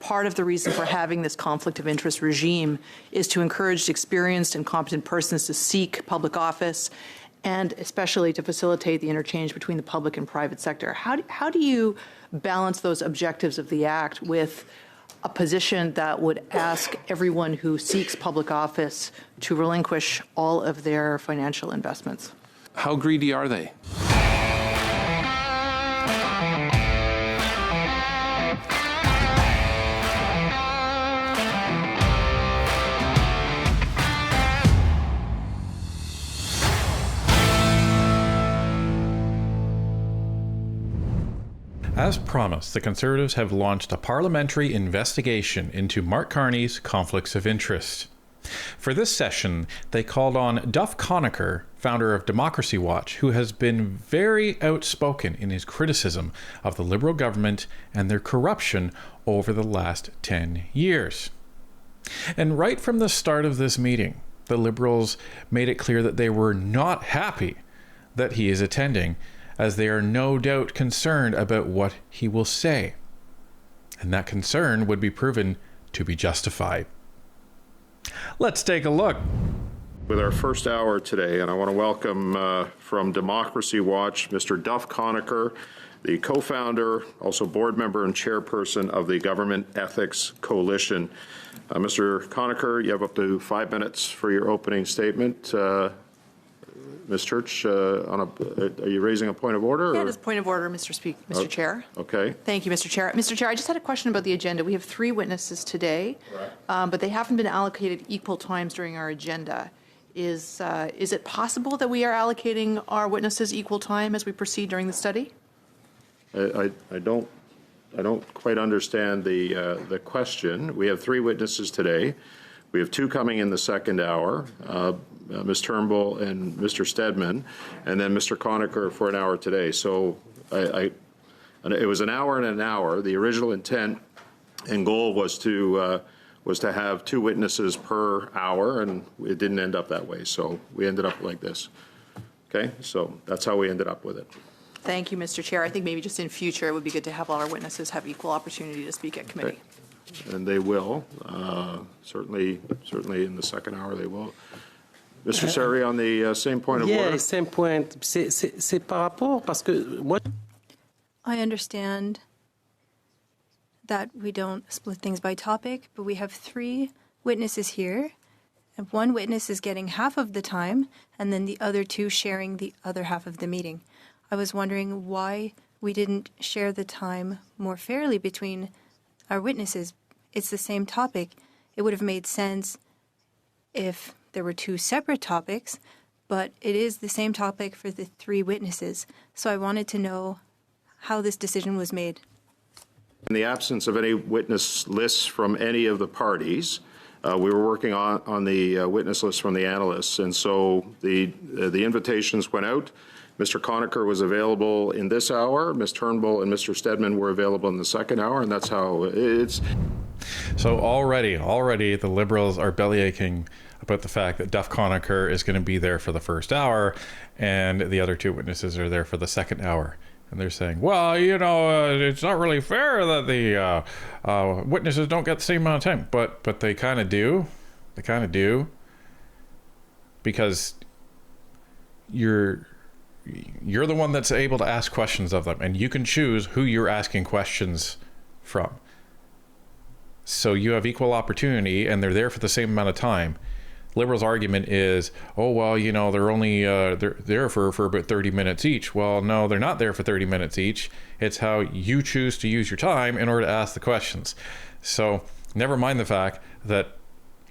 part of the reason for having this conflict of interest regime is to encourage experienced and competent persons to seek public office, and especially to facilitate the interchange between the public and private sector. How do you balance those objectives of the Act with a position that would ask everyone who seeks public office to relinquish all of their financial investments? How greedy are they? As promised, the Conservatives have launched a parliamentary investigation into Mark Carney's conflicts of interest. For this session, they called on Duff Conacher, founder of Democracy Watch, who has been very outspoken in his criticism of the Liberal government and their corruption over the last 10 years. And right from the start of this meeting, the Liberals made it clear that they were not happy that he is attending, as they are no doubt concerned about what he will say. And that concern would be proven to be justified. Let's take a look. With our first hour today, and I want to welcome from Democracy Watch, Mr. Duff Conacher, the co-founder, also board member and chairperson of the Government Ethics Coalition. Mr. Conacher, you have up to 5 minutes for your opening statement. Ms. Church, are you raising a point of order? Yeah, just point of order, Mr. Chair. Okay. Thank you, Mr. Chair. Mr. Chair, I just had a question about the agenda. We have 3 witnesses today, but they haven't been allocated equal times during our agenda. Is it possible that we are allocating our witnesses equal time as we proceed during the study? I don't quite understand the question. We have 3 witnesses today. We have 2 coming in the second hour. Ms. Turnbull and Mr. Stedman, and then Mr. Conacher for an hour today. So it was an hour and an hour. The original intent and goal was to have 2 witnesses per hour, and it didn't end up that way. So we ended up like this. Okay, so that's how we ended up with it. Thank you, Mr. Chair. I think maybe just in future it would be good to have all our witnesses have equal opportunity to speak at committee. Okay. And they will. Certainly in the second hour they will. Mr. Seri, on the same point of order. Yeah, same point. C'est par rapport parce que moi. I understand that we don't split things by topic, but we have 3 witnesses here, and 1 witness is getting half of the time, and then the other 2 sharing the other half of the meeting. I was wondering why we didn't share the time more fairly between our witnesses. It's the same topic. It would have made sense if there were 2 separate topics, but it is the same topic for the 3 witnesses. So I wanted to know how this decision was made. In the absence of any witness lists from any of the parties, we were working on the witness list from the analysts, and so the invitations went out. Mr. Conacher was available in this hour. Ms. Turnbull and Mr. Stedman were available in the second hour, and that's how it's. So already the Liberals are bellyaching about the fact that Duff Conacher is going to be there for the first hour, and the other 2 witnesses are there for the second hour. And they're saying, well, it's not really fair that the witnesses don't get the same amount of time. But they kind of do. They kind of do. Because you're the one that's able to ask questions of them, and you can choose who you're asking questions from. So you have equal opportunity, and they're there for the same amount of time. Liberals' argument is, oh, well, they're only they're there for about 30 minutes each. Well, no, they're not there for 30 minutes each. It's how you choose to use your time in order to ask the questions. So never mind the fact that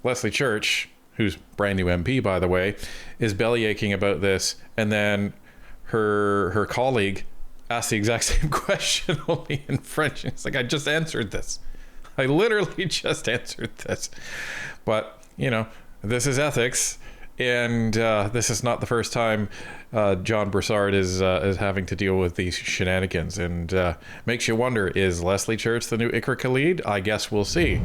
Leslie Church, who's brand new MP, by the way, is bellyaching about this, and then her colleague asked the exact same question, only in French. It's like, I just answered this. I literally just answered this. But, this is ethics, and this is not the first time John Broussard is having to deal with these shenanigans. And makes you wonder, is Leslie Church the new Iker Khalid? I guess we'll see.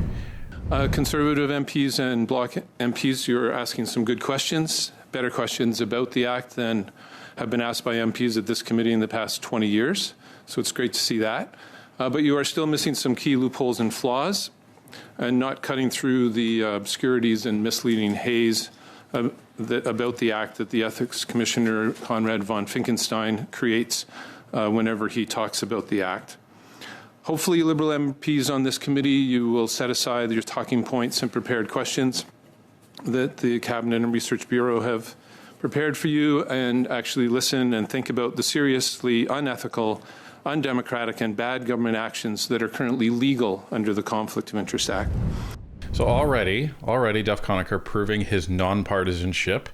Conservative MPs and Bloc MPs, you're asking some good questions, better questions about the Act than have been asked by MPs at this committee in the past 20 years. So it's great to see that. But you are still missing some key loopholes and flaws. and not cutting through the obscurities and misleading haze about the act that the Ethics Commissioner Conrad von Finkenstein creates whenever he talks about the act. Hopefully, Liberal MPs on this committee, you will set aside your talking points and prepared questions that the Cabinet and Research Bureau have prepared for you, and actually listen and think about the seriously unethical, undemocratic, and bad government actions that are currently legal under the Conflict of Interest Act. So already Duff Conacher proving his nonpartisanship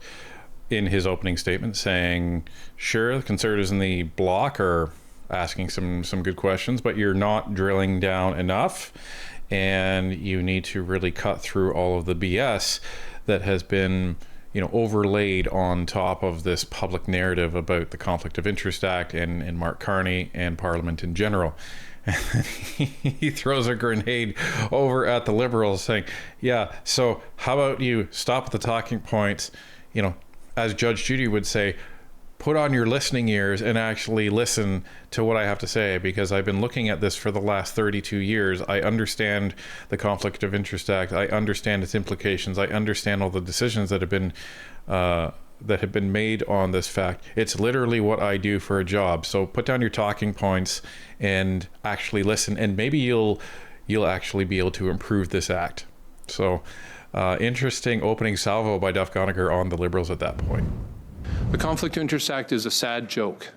in his opening statement, saying, sure, the Conservatives in the bloc are asking some good questions, but you're not drilling down enough, and you need to really cut through all of the BS that has been overlaid on top of this public narrative about the Conflict of Interest Act and Mark Carney and Parliament in general. And he throws a grenade over at the Liberals saying, yeah, so how about you stop the talking points, as Judge Judy would say, put on your listening ears and actually listen to what I have to say, because I've been looking at this for the last 32 years. I understand the Conflict of Interest Act. I understand its implications. I understand all the decisions that have been made on this fact. It's literally what I do for a job. So put down your talking points and actually listen, and maybe you'll actually be able to improve this act. So interesting opening salvo by Duff Conacher on the Liberals at that point. The Conflict of Interest Act is a sad joke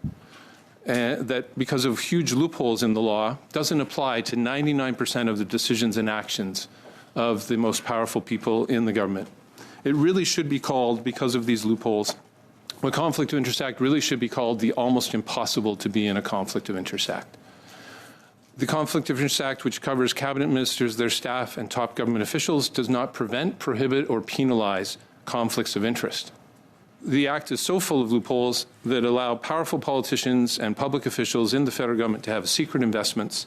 that, because of huge loopholes in the law, doesn't apply to 99% of the decisions and actions of the most powerful people in the government. It really should be called, because of these loopholes, the Conflict of Interest Act really should be called the almost impossible to be in a Conflict of Interest Act. The Conflict of Interest Act, which covers cabinet ministers, their staff, and top government officials, does not prevent, prohibit, or penalize conflicts of interest. The act is so full of loopholes that allow powerful politicians and public officials in the federal government to have secret investments,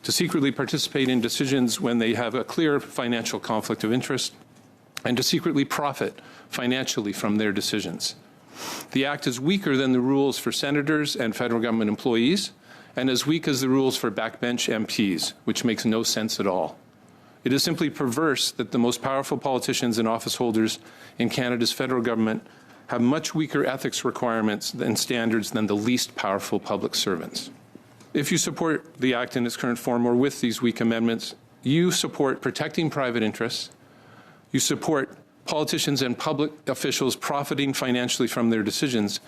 to secretly participate in decisions when they have a clear financial conflict of interest, and to secretly profit financially from their decisions. The act is weaker than the rules for senators and federal government employees, and as weak as the rules for backbench MPs, which makes no sense at all. It is simply perverse that the most powerful politicians and office holders in Canada's federal government have much weaker ethics requirements and standards than the least powerful public servants. If you support the Act in its current form or with these weak amendments, you support protecting private interests, you support politicians and public officials profiting financially from their decisions,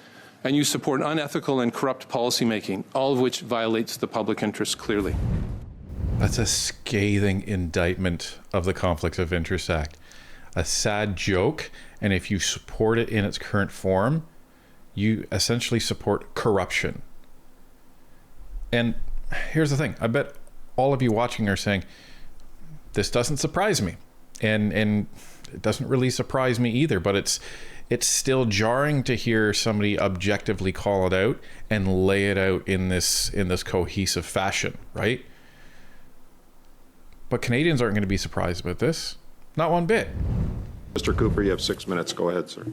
and you support unethical and corrupt policymaking, all of which violates the public interest clearly. That's a scathing indictment of the Conflict of Interest Act. A sad joke, and if you support it in its current form, you essentially support corruption. And here's the thing, I bet all of you watching are saying, this doesn't surprise me. And it doesn't really surprise me either, but it's still jarring to hear somebody objectively call it out and lay it out in this cohesive fashion, right? But Canadians aren't going to be surprised about this. Not one bit. Mr. Cooper, you have 6 minutes. Go ahead, sir.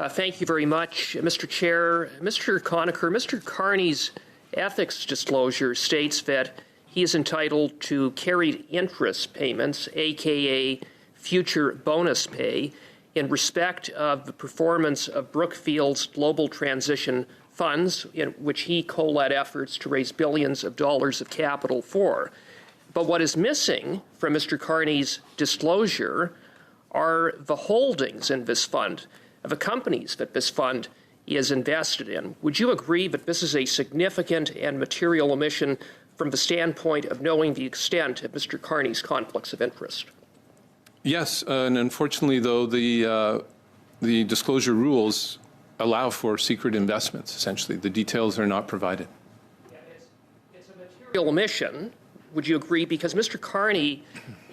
Thank you very much, Mr. Chair. Mr. Conacher, Mr. Carney's ethics disclosure states that he is entitled to carried interest payments, aka future bonus pay, in respect of the performance of Brookfield's global transition funds, in which he co-led efforts to raise billions of dollars of capital for. But what is missing from Mr. Carney's disclosure are the holdings in this fund, the companies that this fund is invested in. Would you agree that this is a significant and material omission from the standpoint of knowing the extent of Mr. Carney's conflicts of interest? Yes, and unfortunately, though, the disclosure rules allow for secret investments, essentially. The details are not provided. Yeah, it's a material omission, would you agree? Because Mr. Carney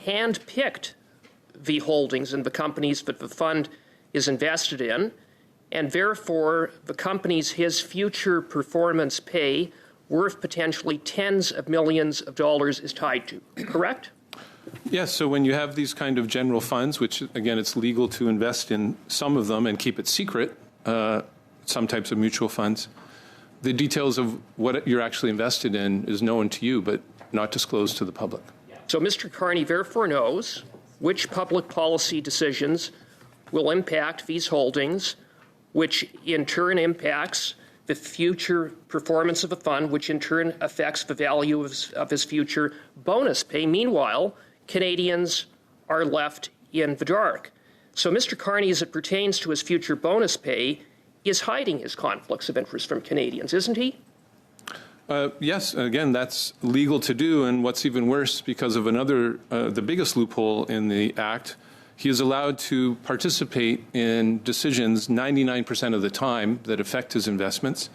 handpicked the holdings in the companies that the fund is invested in, and therefore the companies his future performance pay worth potentially tens of millions of dollars is tied to, correct? Yes, so when you have these kind of general funds, which again, it's legal to invest in some of them and keep it secret, some types of mutual funds, the details of what you're actually invested in is known to you, but not disclosed to the public. So Mr. Carney therefore knows which public policy decisions will impact these holdings, which in turn impacts the future performance of the fund, which in turn affects the value of his future bonus pay. Meanwhile, Canadians are left in the dark. So Mr. Carney, as it pertains to his future bonus pay, is hiding his conflicts of interest from Canadians, isn't he? Yes, again, that's legal to do, and what's even worse, because of another, the biggest loophole in the Act, he is allowed to participate in decisions 99% of the time that affect his investments,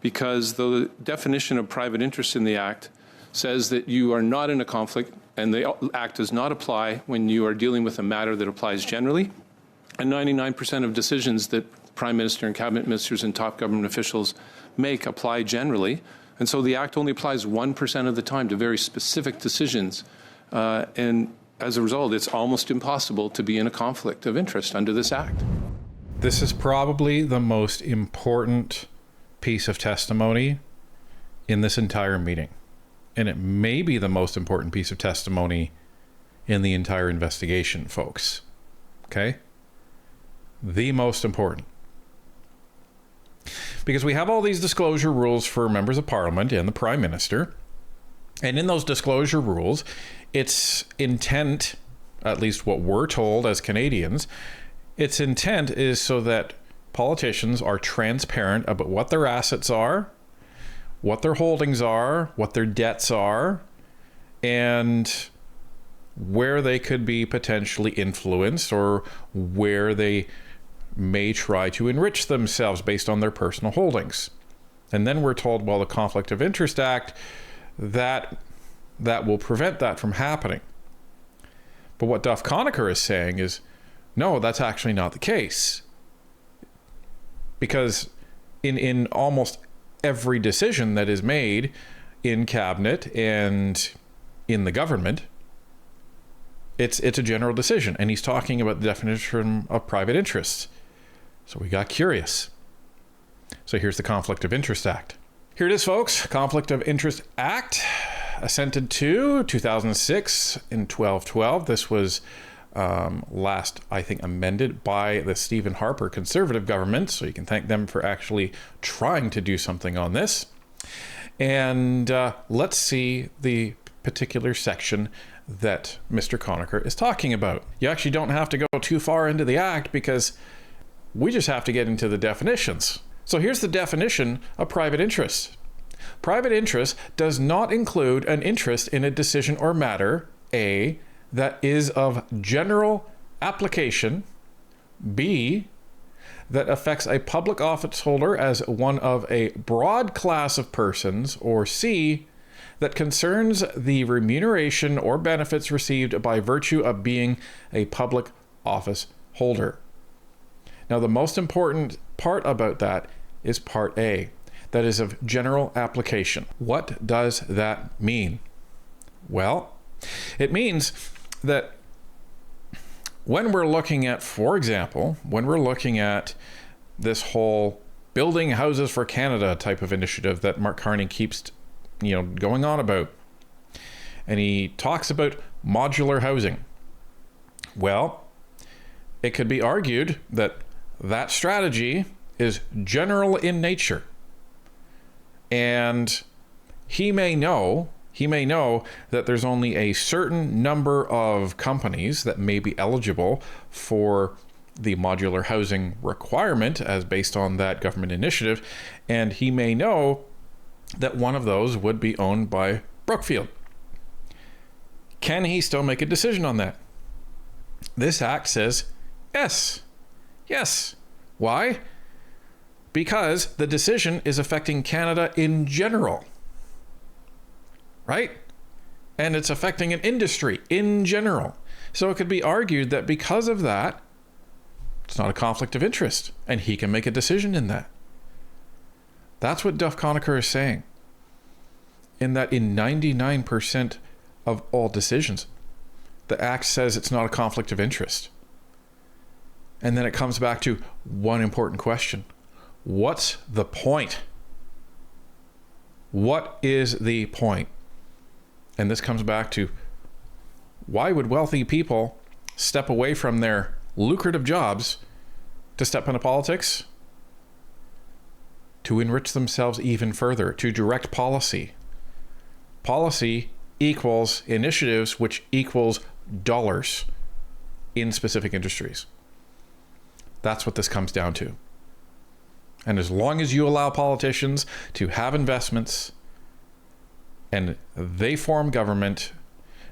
because the definition of private interest in the Act says that you are not in a conflict, and the Act does not apply when you are dealing with a matter that applies generally, and 99% of decisions that Prime Minister and Cabinet Ministers and top government officials make apply generally. And so the Act only applies 1% of the time to very specific decisions. And as a result, it's almost impossible to be in a conflict of interest under this Act. This is probably the most important piece of testimony in this entire meeting. And it may be the most important piece of testimony in the entire investigation, folks. Okay? The most important. Because we have all these disclosure rules for members of Parliament and the Prime Minister. And in those disclosure rules, its intent, at least what we're told as Canadians, its intent is so that politicians are transparent about what their assets are, what their holdings are, what their debts are, and where they could be potentially influenced or where they may try to enrich themselves based on their personal holdings. And then we're told, well, the Conflict of Interest Act, that will prevent that from happening. But what Duff Conacher is saying is, no, that's actually not the case. Because in almost every decision that is made in cabinet and in the government, it's a general decision. And he's talking about the definition of private interests. So we got curious. So here's the Conflict of Interest Act. Here it is, folks. Conflict of Interest Act, assented to 2006 in 1212. This was last, I think, amended by the Stephen Harper Conservative government. So you can thank them for actually trying to do something on this. And let's see the particular section that Mr. Conacher is talking about. You actually don't have to go too far into the Act because we just have to get into the definitions. So here's the definition of private interest. Private interest does not include an interest in a decision or matter, A, that is of general application, B, that affects a public office holder as one of a broad class of persons, or C, that concerns the remuneration or benefits received by virtue of being a public office holder. Now, the most important part about that is part A, that is of general application. What does that mean? Well, it means that when we're looking at, for example, when we're looking at this whole building houses for Canada type of initiative that Mark Carney keeps, going on about, and he talks about modular housing. Well, it could be argued that that strategy is general in nature. And he may know that there's only a certain number of companies that may be eligible for the modular housing requirement as based on that government initiative. And he may know that one of those would be owned by Brookfield. Can he still make a decision on that? This act says yes. Yes. Why? Because the decision is affecting Canada in general. Right? And it's affecting an industry in general. So it could be argued that because of that, it's not a conflict of interest, and he can make a decision in that. That's what Duff Conacher is saying. In that in 99% of all decisions, the Act says it's not a conflict of interest. And then it comes back to one important question. What's the point? What is the point? And this comes back to Why would wealthy people step away from their lucrative jobs to step into politics? To enrich themselves even further, to direct policy. Policy equals initiatives, which equals dollars in specific industries. That's what this comes down to. And as long as you allow politicians to have investments and they form government,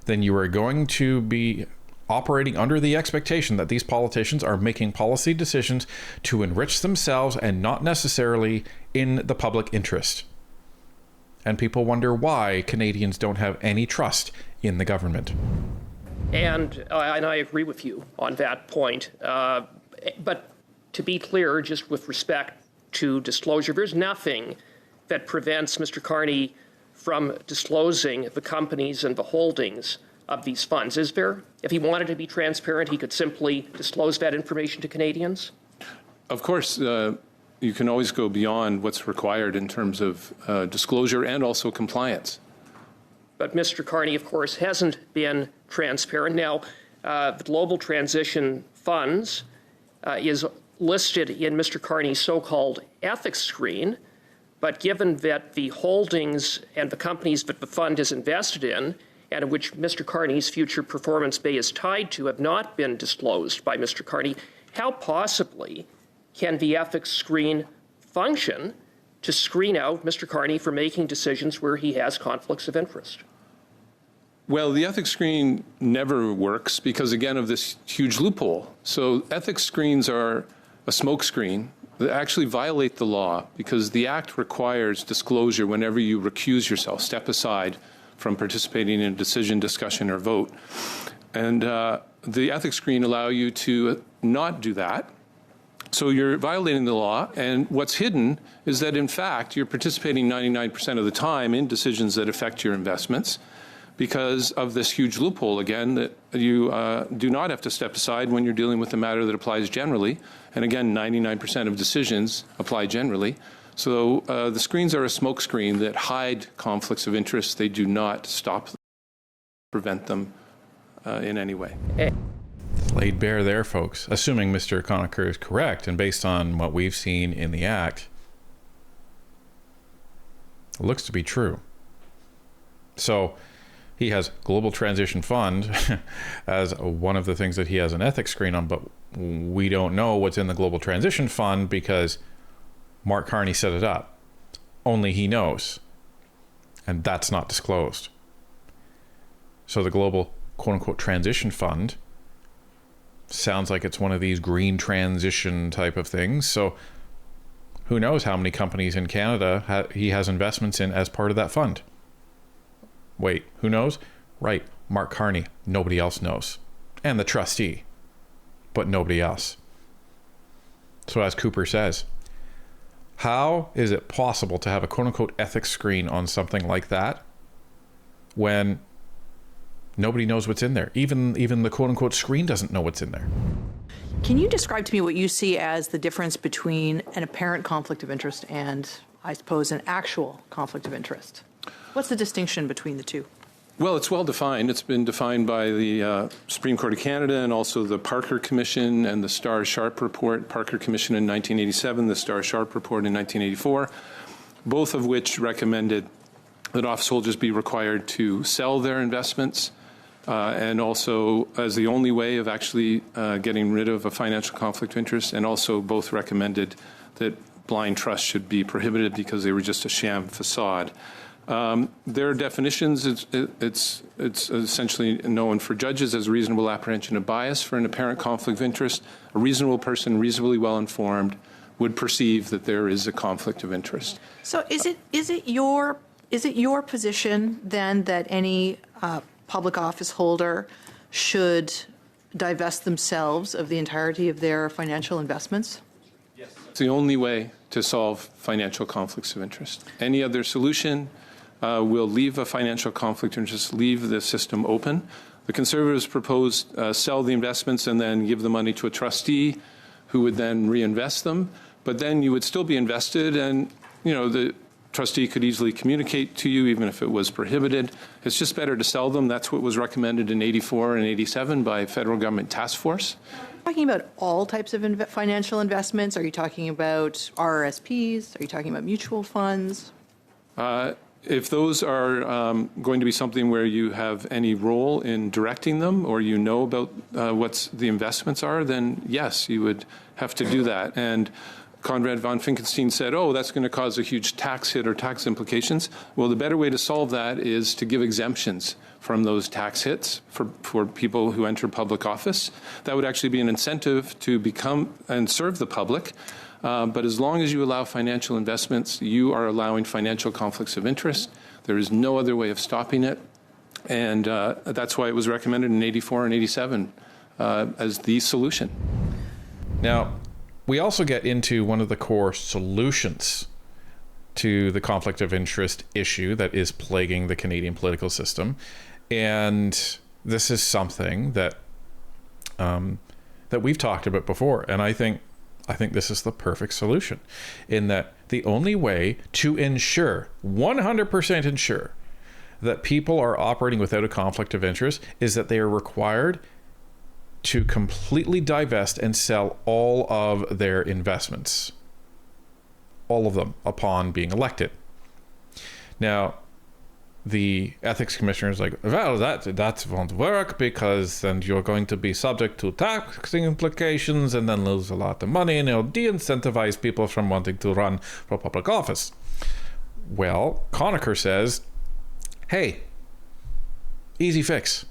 then you are going to be operating under the expectation that these politicians are making policy decisions to enrich themselves and not necessarily in the public interest. And people wonder why Canadians don't have any trust in the government. And I agree with you on that point. But to be clear, just with respect to disclosure, there's nothing that prevents Mr. Carney from disclosing the companies and the holdings of these funds, is there? If he wanted to be transparent, he could simply disclose that information to Canadians? Of course, you can always go beyond what's required in terms of disclosure and also compliance. But Mr. Carney, of course, hasn't been transparent. Now, the Global Transition Funds is listed in Mr. Carney's so-called ethics screen, but given that the holdings and the companies that the fund is invested in and in which Mr. Carney's future performance pay is tied to have not been disclosed by Mr. Carney, how possibly can the ethics screen function to screen out Mr. Carney for making decisions where he has conflicts of interest? Well, the ethics screen never works because, again, of this huge loophole. So ethics screens are a smokescreen that actually violate the law because the Act requires disclosure whenever you recuse yourself, step aside from participating in a decision, discussion, or vote. And the ethics screen allow you to not do that. So you're violating the law, and what's hidden is that, in fact, you're participating 99% of the time in decisions that affect your investments because of this huge loophole, again, that you do not have to step aside when you're dealing with a matter that applies generally. And again, 99% of decisions apply generally. So the screens are a smoke screen that hide conflicts of interest. They do not stop them, prevent them in any way. Laid bare there, folks. Assuming Mr. Conacher is correct, and based on what we've seen in the Act, it looks to be true. So he has Global Transition Fund as one of the things that he has an ethics screen on, but we don't know what's in the Global Transition Fund because Mark Carney set it up. Only he knows. And that's not disclosed. So the Global quote-unquote Transition Fund sounds like it's one of these green transition type of things. So who knows how many companies in Canada he has investments in as part of that fund. Wait, who knows? Right, Mark Carney. Nobody else knows. And the trustee. But nobody else. So as Cooper says, how is it possible to have a quote-unquote ethics screen on something like that when nobody knows what's in there? Even the quote-unquote screen doesn't know what's in there. Can you describe to me what you see as the difference between an apparent conflict of interest and, I suppose, an actual conflict of interest? What's the distinction between the two? Well, it's well defined. It's been defined by the Supreme Court of Canada and also the Parker Commission and the Starr-Sharp Report. Parker Commission in 1987, the Starr-Sharp Report in 1984, both of which recommended that office holders be required to sell their investments and also as the only way of actually getting rid of a financial conflict of interest, and also both recommended that blind trust should be prohibited because they were just a sham facade. Their definitions, it's essentially known for judges as reasonable apprehension of bias for an apparent conflict of interest. A reasonable person, reasonably well informed, would perceive that there is a conflict of interest. So is it your position then that any public office holder should divest themselves of the entirety of their financial investments? Yes. It's the only way to solve financial conflicts of interest. Any other solution will leave a financial conflict of interest, leave the system open. The Conservatives proposed sell the investments and then give the money to a trustee who would then reinvest them. But then you would still be invested, and the trustee could easily communicate to you, even if it was prohibited. It's just better to sell them. That's what was recommended in 84 and 87 by a federal government task force. Talking about all types of financial investments? Are you talking about RRSPs? Are you talking about mutual funds? If those are going to be something where you have any role in directing them, or you know about what the investments are, then yes, you would have to do that. And Conrad von Finkenstein said, oh, that's going to cause a huge tax hit or tax implications. Well, the better way to solve that is to give exemptions from those tax hits for people who enter public office. That would actually be an incentive to become and serve the public. But as long as you allow financial investments, you are allowing financial conflicts of interest. There is no other way of stopping it. And that's why it was recommended in 84 and 87 as the solution. Now, we also get into one of the core solutions to the conflict of interest issue that is plaguing the Canadian political system. And this is something that that we've talked about before. And I think this is the perfect solution, in that the only way to ensure, 100% ensure, that people are operating without a conflict of interest is that they are required to completely divest and sell all of their investments. All of them, upon being elected. Now, the ethics commissioner is like, well, that won't work, because then you're going to be subject to taxing implications and then lose a lot of money, and it'll de-incentivize people from wanting to run for public office. Well, Conacher says, hey, easy fix.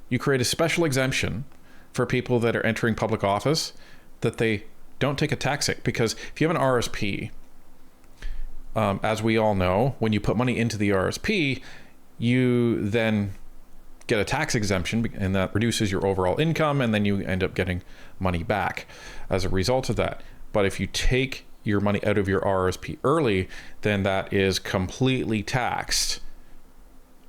You create a special exemption for people that are entering public office that they don't take a tax hit, because if you have an RSP, as we all know, when you put money into the RSP, you then get a tax exemption, and that reduces your overall income, and then you end up getting money back as a result of that. But if you take your money out of your RSP early, then that is completely taxed,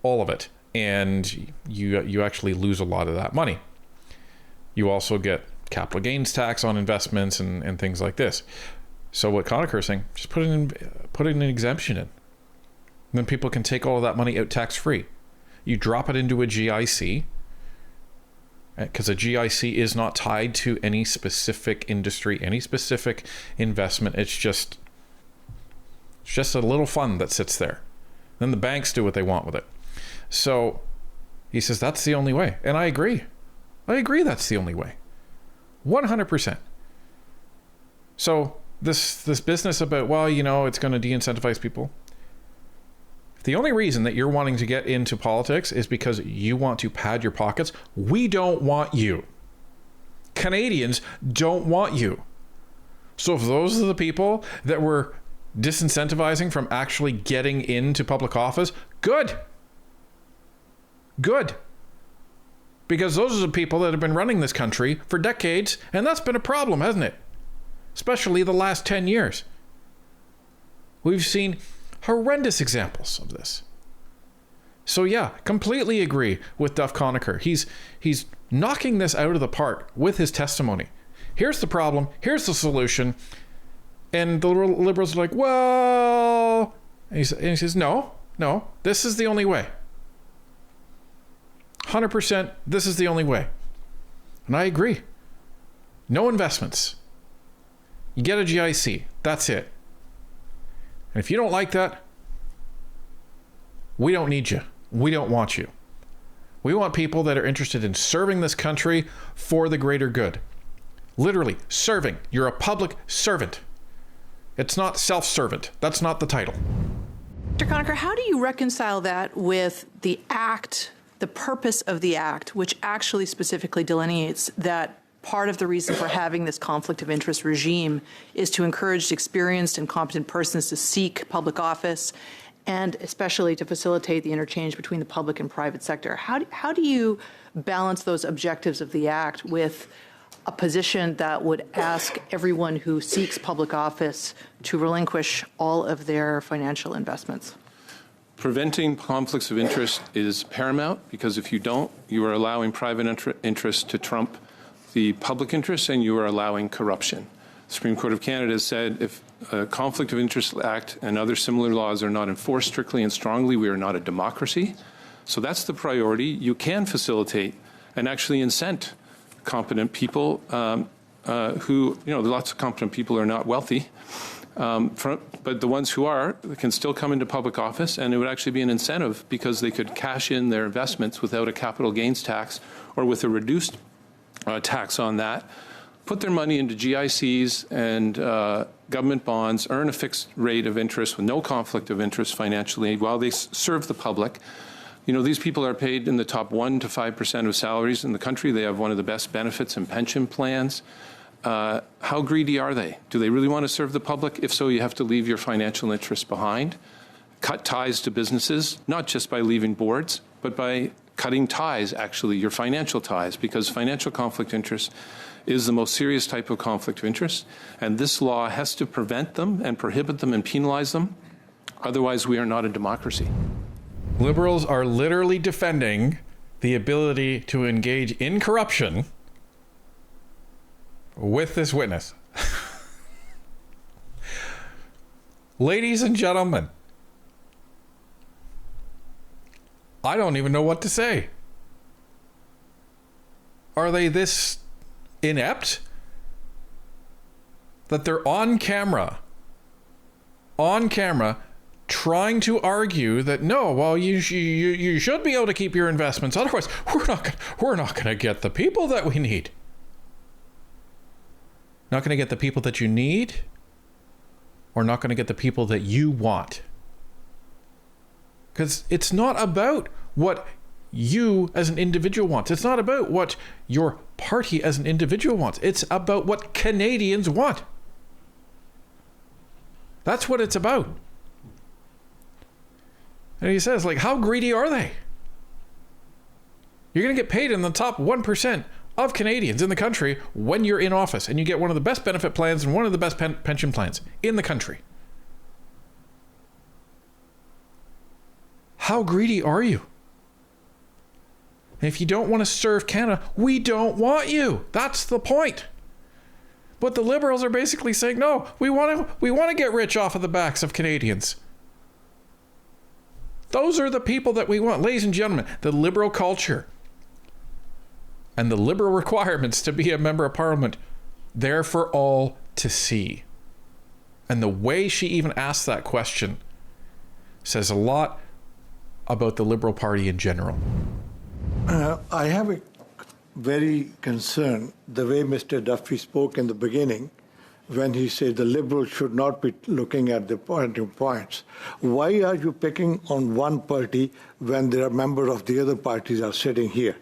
all of it, and you actually lose a lot of that money. You also get capital gains tax on investments and things like this. So what Conacher is saying, just put in an exemption in. And then people can take all of that money out tax-free. You drop it into a GIC, because a GIC is not tied to any specific industry, any specific investment. It's just a little fund that sits there. Then the banks do what they want with it. So he says that's the only way. And I agree. That's the only way. 100%. So this business about, well, it's going to de-incentivize people. The only reason that you're wanting to get into politics is because you want to pad your pockets. We don't want you. Canadians don't want you. So if those are the people that we're disincentivizing from actually getting into public office, good. Because those are the people that have been running this country for decades, and that's been a problem, hasn't it? Especially the last 10 years. We've seen horrendous examples of this. So yeah, completely agree with Duff Conacher. He's knocking this out of the park with his testimony. Here's the problem, here's the solution. And the Liberals are like, well, and he says, no, this is the only way. 100%, this is the only way. And I agree. No investments. You get a GIC. That's it. And if you don't like that, we don't need you. We don't want you. We want people that are interested in serving this country for the greater good. Literally, serving. You're a public servant. It's not self-servant. That's not the title. Mr. Conacher, how do you reconcile that with the act, the purpose of the act, which actually specifically delineates that part of the reason for having this conflict of interest regime is to encourage experienced and competent persons to seek public office, and especially to facilitate the interchange between the public and private sector? How do you balance those objectives of the act with a position that would ask everyone who seeks public office to relinquish all of their financial investments? Preventing conflicts of interest is paramount, because if you don't, you are allowing private interest to trump the public interest, and you are allowing corruption. The Supreme Court of Canada has said if a Conflict of Interest Act and other similar laws are not enforced strictly and strongly, we are not a democracy. So that's the priority. You can facilitate and actually incent competent people who, lots of competent people are not wealthy, but the ones who are can still come into public office, and it would actually be an incentive because they could cash in their investments without a capital gains tax or with a reduced tax on that, put their money into GICs and government bonds, earn a fixed rate of interest with no conflict of interest financially while they serve the public. These people are paid in the top 1% to 5% of salaries in the country. They have one of the best benefits and pension plans. How greedy are they? Do they really want to serve the public? If so, you have to leave your financial interests behind. Cut ties to businesses, not just by leaving boards, but by cutting ties, actually, your financial ties, because financial conflict of interest is the most serious type of conflict of interest. And this law has to prevent them and prohibit them and penalize them. Otherwise, we are not a democracy. Liberals are literally defending the ability to engage in corruption with this witness. Ladies and gentlemen, I don't even know what to say. Are they this inept that they're on camera trying to argue that no, well, you should be able to keep your investments, otherwise we're not going to get the people that we need. Not going to get the people that you need, or not going to get the people that you want. Because it's not about what you as an individual want. It's not about what your party as an individual wants. It's about what Canadians want. That's what it's about. And he says, how greedy are they? You're going to get paid in the top 1% of Canadians in the country when you're in office, and you get one of the best benefit plans and one of the best pension plans in the country. How greedy are you? And if you don't want to serve Canada, we don't want you. That's the point. But the Liberals are basically saying, no, we want to get rich off of the backs of Canadians. Those are the people that we want. Ladies and gentlemen, the Liberal culture and the Liberal requirements to be a member of Parliament, they're for all to see. And the way she even asked that question says a lot about the Liberal Party in general. I have a very concern the way Mr. Duffy spoke in the beginning when he said the Liberals should not be looking at the points. Why are you picking on one party when there are members of the other parties are sitting here?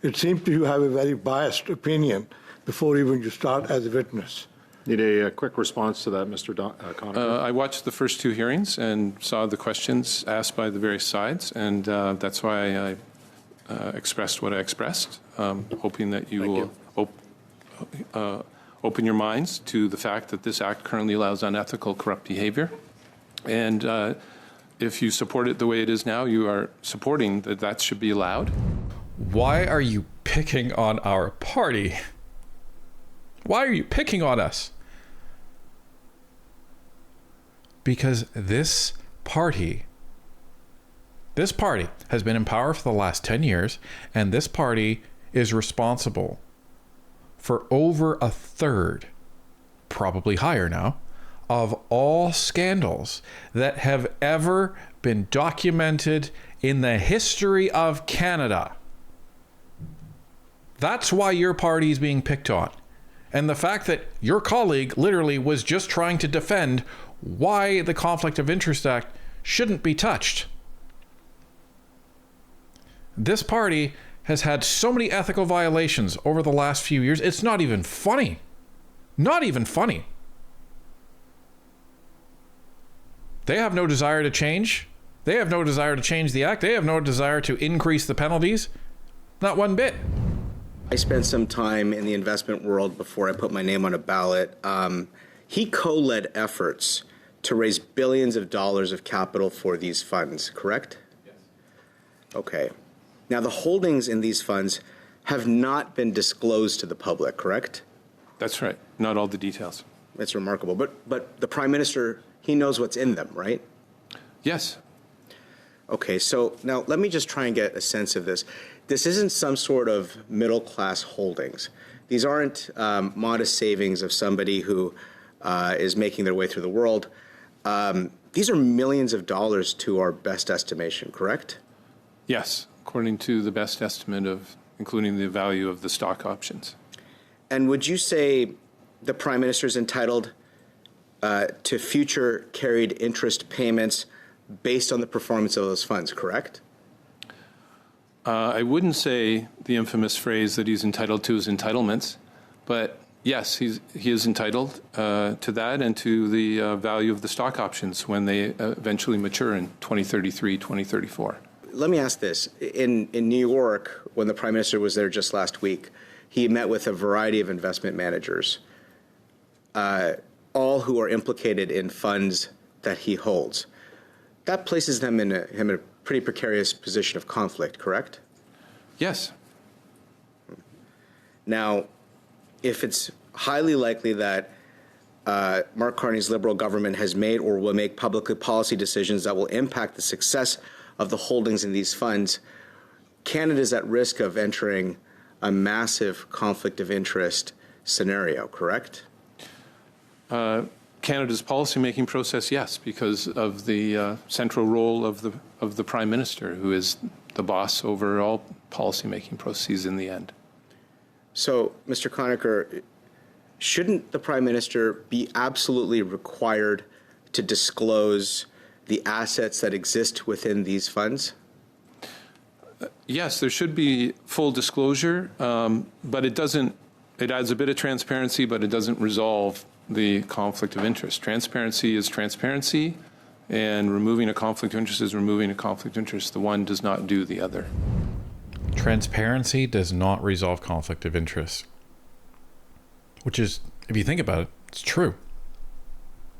It seems to you have a very biased opinion before even you start as a witness. Need a quick response to that, Mr. Conacher. I watched the first two hearings and saw the questions asked by the various sides, and that's why I expressed what I expressed, hoping that you will open your minds to the fact that this act currently allows unethical, corrupt behavior. And if you support it the way it is now, you are supporting that should be allowed. Why are you picking on our party? Why are you picking on us? Because this party has been in power for the last 10 years, and this party is responsible for over a third, probably higher now, of all scandals that have ever been documented in the history of Canada. That's why your party is being picked on. And the fact that your colleague literally was just trying to defend why the Conflict of Interest Act shouldn't be touched. This party has had so many ethical violations over the last few years, it's not even funny. Not even funny. They have no desire to change. They have no desire to change the act. They have no desire to increase the penalties. Not one bit. I spent some time in the investment world before I put my name on a ballot. He co-led efforts to raise billions of dollars of capital for these funds, correct? Yes. Okay. Now, the holdings in these funds have not been disclosed to the public, correct? That's right. Not all the details. It's remarkable. But the Prime Minister, he knows what's in them, right? Yes. Okay, so now let me just try and get a sense of this. This isn't some sort of middle-class holdings. These aren't modest savings of somebody who is making their way through the world. These are millions of dollars to our best estimation, correct? Yes, according to the best estimate of including the value of the stock options. And would you say the Prime Minister is entitled to future carried interest payments based on the performance of those funds, correct? I wouldn't say the infamous phrase that he's entitled to his entitlements, but yes, he is entitled to that and to the value of the stock options when they eventually mature in 2033, 2034. Let me ask this. In New York, when the Prime Minister was there just last week, he met with a variety of investment managers, all who are implicated in funds that he holds. That places him in a pretty precarious position of conflict, correct? Yes. Now, if it's highly likely that Mark Carney's Liberal government has made or will make publicly policy decisions that will impact the success of the holdings in these funds, Canada is at risk of entering a massive conflict of interest scenario, correct? Canada's policymaking process, yes, because of the central role of the Prime Minister, who is the boss over all policymaking processes in the end. So, Mr. Conacher, shouldn't the Prime Minister be absolutely required to disclose the assets that exist within these funds? Yes, there should be full disclosure, but it doesn't. It adds a bit of transparency, but it doesn't resolve the conflict of interest. Transparency is transparency, and removing a conflict of interest is removing a conflict of interest. The one does not do the other. Transparency does not resolve conflict of interest, which is, if you think about it, it's true.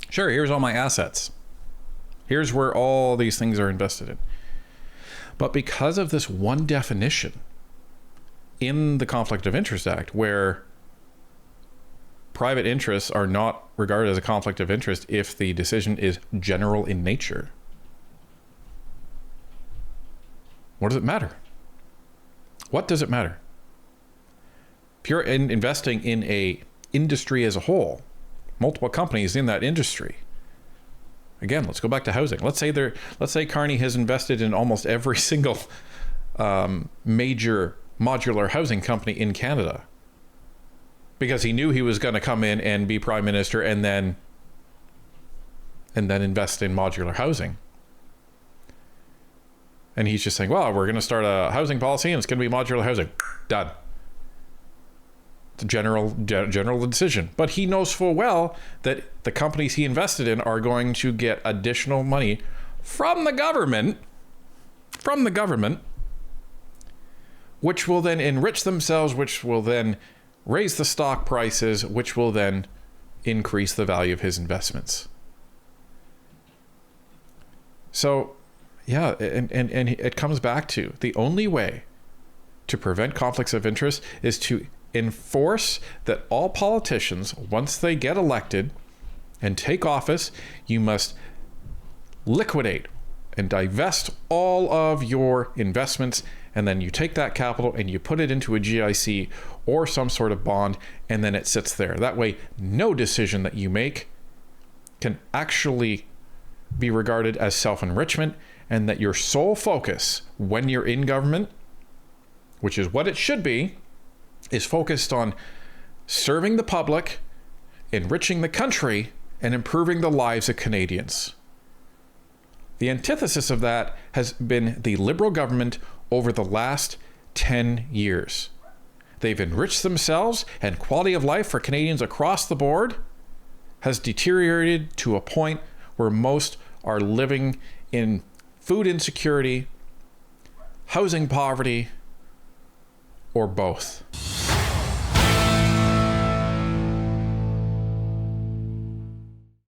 Sure, here's all my assets. Here's where all these things are invested in. But because of this one definition in the Conflict of Interest Act, where private interests are not regarded as a conflict of interest if the decision is general in nature, what does it matter? What does it matter? If you're investing in a industry as a whole, multiple companies in that industry. Again, let's go back to housing. Let's say Carney has invested in almost every single major modular housing company in Canada because he knew he was going to come in and be Prime Minister and then invest in modular housing. And he's just saying, well, we're going to start a housing policy and it's going to be modular housing. Done. It's a general decision. But he knows full well that the companies he invested in are going to get additional money from the government, which will then enrich themselves, which will then raise the stock prices, which will then increase the value of his investments. So, yeah, and it comes back to the only way to prevent conflicts of interest is to enforce that all politicians, once they get elected and take office, you must liquidate and divest all of your investments, and then you take that capital and you put it into a GIC or some sort of bond, and then it sits there. That way, no decision that you make can actually be regarded as self-enrichment, and that your sole focus when you're in government, which is what it should be, is focused on serving the public, enriching the country, and improving the lives of Canadians. The antithesis of that has been the Liberal government over the last 10 years. They've enriched themselves, and quality of life for Canadians across the board has deteriorated to a point where most are living in food insecurity, housing poverty, or both.